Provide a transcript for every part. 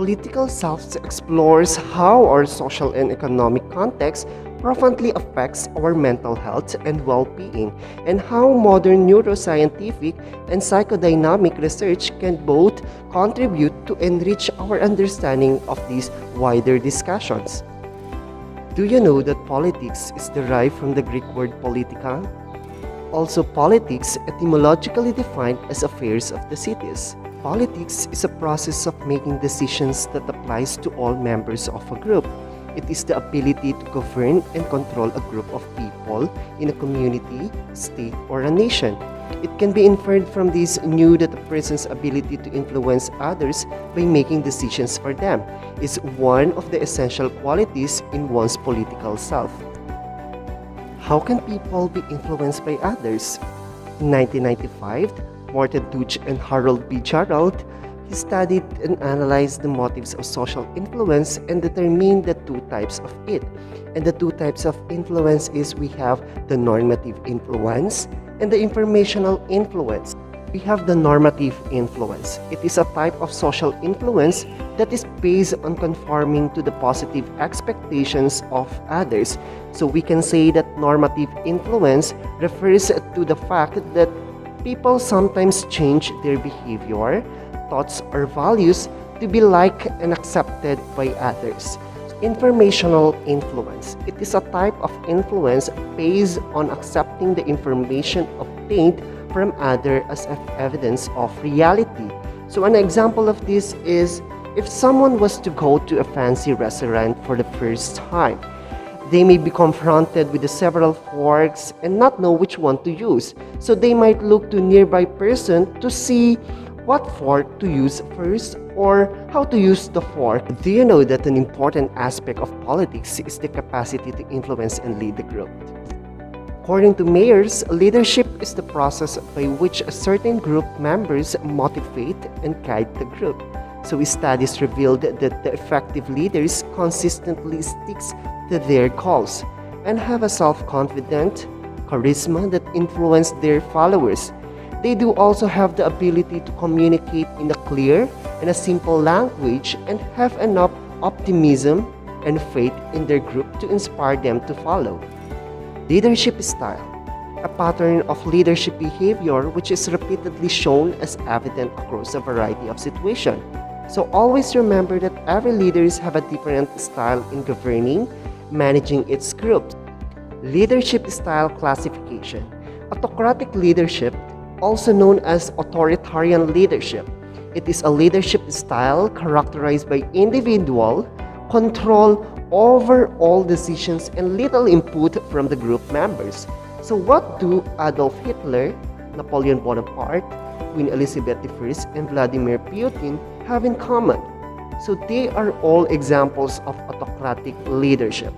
Political Self explores how our social and economic context profoundly affects our mental health and well-being, and how modern neuroscientific and psychodynamic research can both contribute to enrich our understanding of these wider discussions. Do you know that politics is derived from the Greek word politika? Also, politics etymologically defined as affairs of the cities. Politics is a process of making decisions that applies to all members of a group. It is the ability to govern and control a group of people in a community, state, or a nation. It can be inferred from this new that a person's ability to influence others by making decisions for them is one of the essential qualities in one's political self. How can people be influenced by others? In 1995, Morton Deutsch and Harold B. Gerald studied and analyzed the motives of social influence and determined the two types of it. And the two types of influence is we have the normative influence and the informational influence. We have the normative influence. It is a type of social influence that is based on conforming to the positive expectations of others. So we can say that normative influence refers to the fact that people sometimes change their behavior, thoughts, or values to be liked and accepted by others. Informational influence. It is a type of influence based on accepting the information obtained from others as evidence of reality. So an example of this is if someone was to go to a fancy restaurant for the first time, they may be confronted with the several forks and not know which one to use. So they might look to nearby person to see what fork to use first or how to use the fork. Do you know that an important aspect of politics is the capacity to influence and lead the group? According to Mayers, leadership is the process by which a certain group members motivate and guide the group. So studies revealed that the effective leaders consistently sticks to their goals and have a self-confident charisma that influence their followers. They do also have the ability to communicate in a clear and a simple language and have enough optimism and faith in their group to inspire them to follow. Leadership style, a pattern of leadership behavior which is repeatedly shown as evident across a variety of situations. So always remember that every leaders have a different style in governing, managing its groups. Leadership style classification. Autocratic leadership, also known as authoritarian leadership. It is a leadership style characterized by individual control over all decisions and little input from the group members. So what do Adolf Hitler, Napoleon Bonaparte, Queen Elizabeth I, and Vladimir Putin have in common? So they are all examples of autocratic leadership.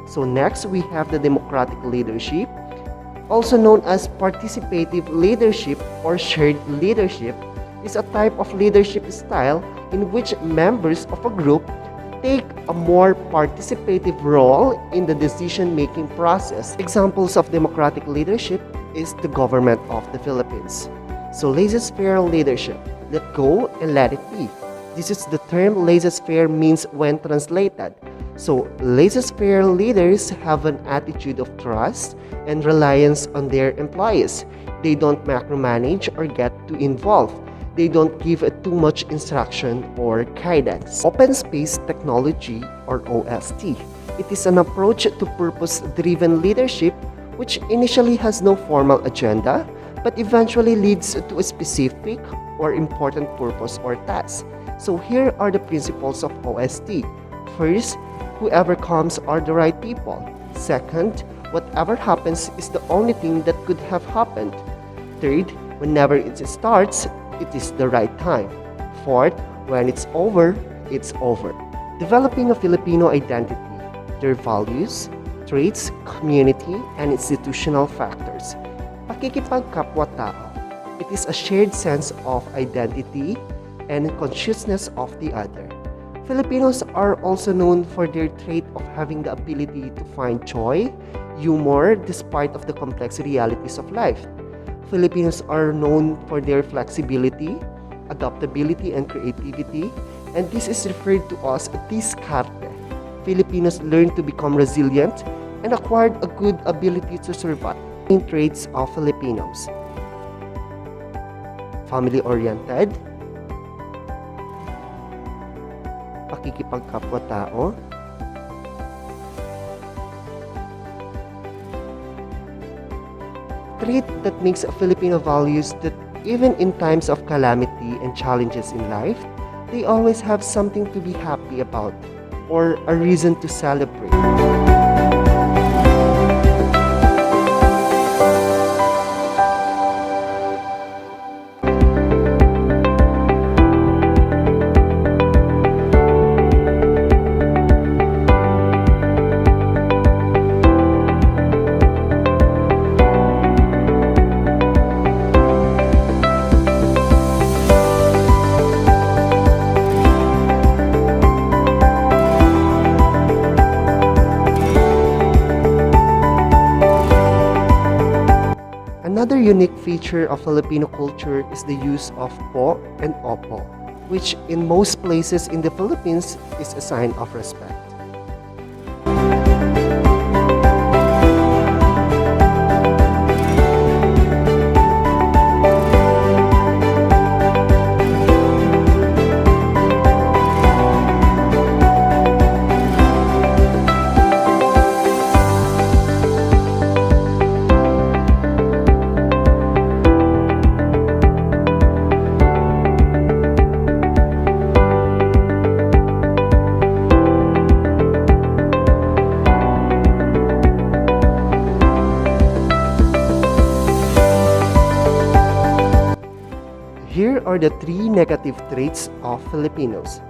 So next we have the democratic leadership, also known as participative leadership or shared leadership, is a type of leadership style in which members of a group take a more participative role in the decision-making process. Examples of democratic leadership is the government of the Philippines. So laissez-faire leadership, let go and let it be. This is the term laissez-faire means when translated. So laissez-faire leaders have an attitude of trust and reliance on their employees. They don't micromanage or get too involved. They don't give too much instruction or guidance. Open Space Technology or OST. It is an approach to purpose-driven leadership which initially has no formal agenda but eventually leads to a specific or important purpose or task. So here are the principles of OST. First, whoever comes are the right people. Second, whatever happens is the only thing that could have happened. Third, whenever it starts, it is the right time. Fourth, when it's over, it's over. Developing a Filipino identity, their values, traits, community, and institutional factors. Pakikipagkapwa-tao. It is a shared sense of identity and consciousness of the other. Filipinos are also known for their trait of having the ability to find joy, humor, despite of the complex realities of life. Filipinos are known for their flexibility, adaptability, and creativity, and this is referred to as diskarte. Filipinos learned to become resilient and acquired a good ability to survive. Main traits of Filipinos: family-oriented, pakikipagkapwa-tao, trait that makes a Filipino values that even in times of calamity and challenges in life, they always have something to be happy about or a reason to celebrate. Another unique feature of Filipino culture is the use of po and opo, which in most places in the Philippines is a sign of respect. Here are the 3 negative traits of Filipinos.